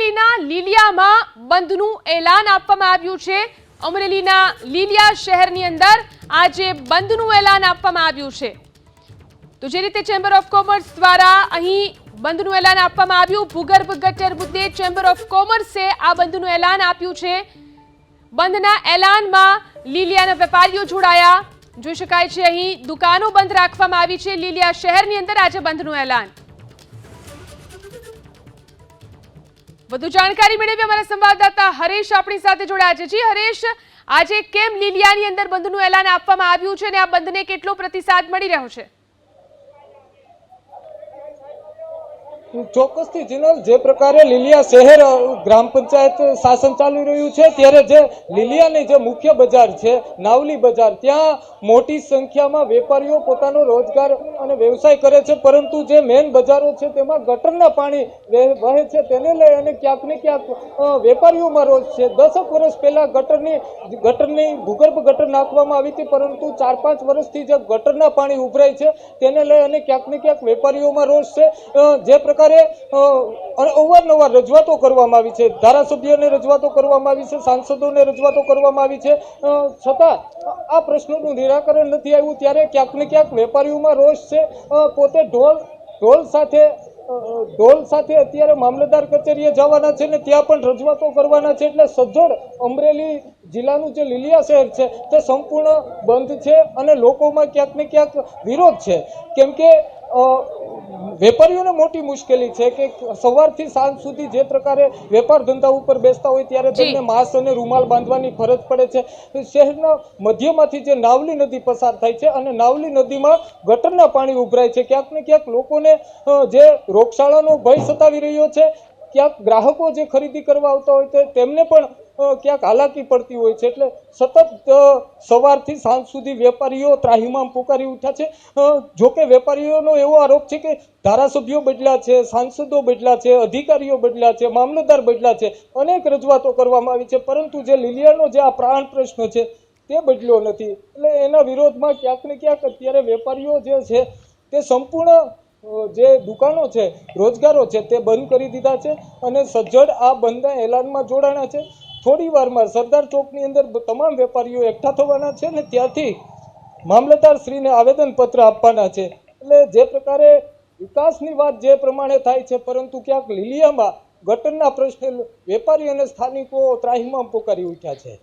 અમરેલીના લીલિયામાં બંધનું એલાન આપવામાં આવ્યું છે। અમરેલીના લીલિયા શહેરની અંદર આજે બંધનું એલાન આપવામાં આવ્યું છે। તો જે રીતે ચેમ્બર ઓફ કોમર્સ દ્વારા અહીં બંધનું એલાન આપવામાં આવ્યું, ભૂગર્ભ ગટર મુદ્દે ચેમ્બર ઓફ કોમર્સે આ બંધનું એલાન આપ્યું છે। બંધના એલાનમાં લીલિયાના વેપારીઓ જોડાયા। જોઈ શકાય છે અહીં દુકાનો બંધ રાખવામાં આવી છે। લીલિયા શહેરની અંદર આજે બંધનું એલાન। વધુ જાણકારી મેળવી અમારા સંવાદદાતા હરેશ આપણી સાથે જોડાયા છે। જી હરેશ, આજે કેમ લીલિયાની અંદર બંધનું એલાન આપવામાં આવ્યું છે અને આ બંધને કેટલો પ્રતિસાદ મળી રહ્યો છે? ચોક્કસથી જીનલ, જે પ્રકારે લીલિયા શહેર ગ્રામ પંચાયત શાસન ચાલી રહ્યું છે ત્યારે જે લીલિયાની જે મુખ્ય બજાર છે નાવલી બજાર, ત્યાં મોટી સંખ્યામાં વેપારીઓ પોતાનો રોજગાર અને વ્યવસાય કરે છે, પરંતુ જે મેઇન બજારો છે તેમાં ગટરના પાણી વહે છે, તેને લઈ અને ક્યાંક ને ક્યાંક વેપારીઓમાં રોષ છે। 10 વર્ષ પહેલા ગટરની ભૂગર્ભ ગટર નાખવામાં આવી હતી, પરંતુ 4-5 વર્ષથી જે ગટરના પાણી ઉભરાય છે તેને લઈ અને ક્યાંક ને ક્યાંક વેપારીઓમાં રોષ છે। જે પ્રકારે અવારનવાર રજૂઆતો કરવામાં આવી છે, ધારાસભ્યોને રજૂઆતો કરવામાં આવી છે, સાંસદોને રજૂઆતો કરવામાં આવી છે, છતાં આ પ્રશ્નોનું નિરાકરણ નથી આવ્યું, ત્યારે ક્યાંક ને ક્યાંક વેપારીઓમાં રોષ છે। પોતે ઢોલ સાથે અત્યારે મામલતદાર કચેરીએ જવાના છે ને ત્યાં પણ રજૂઆતો કરવાના છે। એટલે સજ્જડ અમરેલી જિલ્લાનું જે લીલિયા શહેર છે તે સંપૂર્ણ બંધ છે અને લોકોમાં ક્યાંક ને ક્યાંક વિરોધ છે, કેમ કે વેપારીઓને મોટી મુશ્કેલી છે કે સવારથી સાંજ સુધી જે પ્રકારે વેપાર ધંધા ઉપર બેસતા હોય ત્યારે તેમને માસ્ક અને રૂમાલ બાંધવાની ફરજ પડે છે। શહેરના મધ્યમાંથી જે નાવલી નદી પસાર થાય છે અને નાવલી નદીમાં ગટરના પાણી ઉભરાય છે, ક્યાંક ને ક્યાંક લોકોને જે રોગચાળાનો ભય સતાવી રહ્યો છે, ક્યાંક ગ્રાહકો જે ખરીદી કરવા આવતા હોય તેમને પણ ક્યાંક હાલાકી પડતી હોય છે। એટલે સતત સવારથી સાંજ સુધી વેપારીઓ ત્રાહિમામ પુકારી ઉઠ્યા છે। જોકે વેપારીઓનો એવો આરોપ છે કે ધારાસભ્યો બદલ્યા છે, સાંસદો બદલ્યા છે, અધિકારીઓ બદલ્યા છે, મામલતદાર બદલ્યા છે, અનેક રજૂઆતો કરવામાં આવી છે, પરંતુ જે લીલિયાનો જે આ પ્રાણ પ્રશ્ન છે તે બદલ્યો નથી। એટલે એના વિરોધમાં ક્યાંક ને ક્યાંક અત્યારે વેપારીઓ જે છે તે સંપૂર્ણ જે દુકાનો છે, રોજગારો છે તે બંધ કરી દીધા છે અને સજ્જડ આ બંધના એલાનમાં જોડાણા છે। થોડી વારમાં સરદાર ચોકની અંદર તમામ વેપારીઓ એકઠા થવાના છે ને ત્યાંથી મામલતદાર શ્રીને આવેદનપત્ર આપવાના છે। એટલે જે પ્રકારે વિકાસની વાત જે પ્રમાણે થાય છે, પરંતુ ક્યાંક લીલિયામાં ગટરના પ્રશ્ને વેપારી અને સ્થાનિકો ત્રાહિમામ પોકારી ઉઠ્યા છે।